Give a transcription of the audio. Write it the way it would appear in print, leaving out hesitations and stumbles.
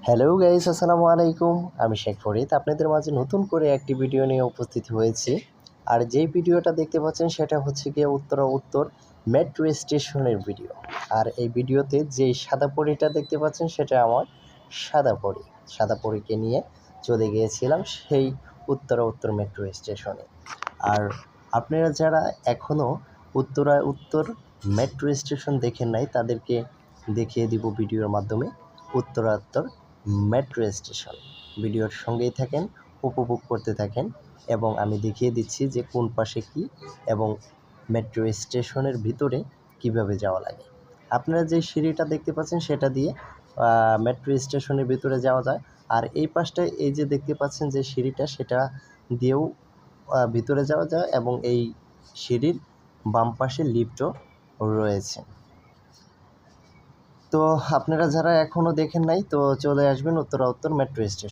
Hello guys, আসসালামু আলাইকুম। আমি শেখ ফরিদ আপনাদের মাঝে নতুন করে একটি ভিডিও নিয়ে উপস্থিত হয়েছি। আর যেই ভিডিওটা দেখতে পাচ্ছেন সেটা হচ্ছে গিয়ে উত্তর মেট্রো স্টেশনের ভিডিও। আর এই ভিডিওতে যেই সাদা পরীটা দেখতে পাচ্ছেন সেটা আমার সাদা পরীকে নিয়ে চলে গিয়েছিলাম সেই উত্তর মেট্রো স্টেশনে। আর আপনারা যারা এখনও উত্তর মেট্রো স্টেশন দেখেন নাই তাদেরকে দেখিয়ে দিব ভিডিওর মাধ্যমে উত্তর মেট্রো স্টেশন। ভিডিওর সঙ্গেই থাকেন, উপভোগ করতে থাকেন এবং আমি দেখিয়ে দিচ্ছি যে কোন পাশে কী এবং মেট্রো স্টেশনের ভিতরে কিভাবে যাওয়া লাগে। আপনারা যে সিঁড়িটা দেখতে পাচ্ছেন সেটা দিয়ে মেট্রো স্টেশনের ভিতরে যাওয়া যায়। আর এই পাশটায় এই যে দেখতে পাচ্ছেন যে সিঁড়িটা সেটা দিয়েও ভিতরে যাওয়া যায় এবং এই সিঁড়ির বাম পাশে লিফটও রয়েছে। তো আপনারা যারা এখনও দেখেন নাই তো চলে আসবেন উত্তর মেট্রো স্টেশন।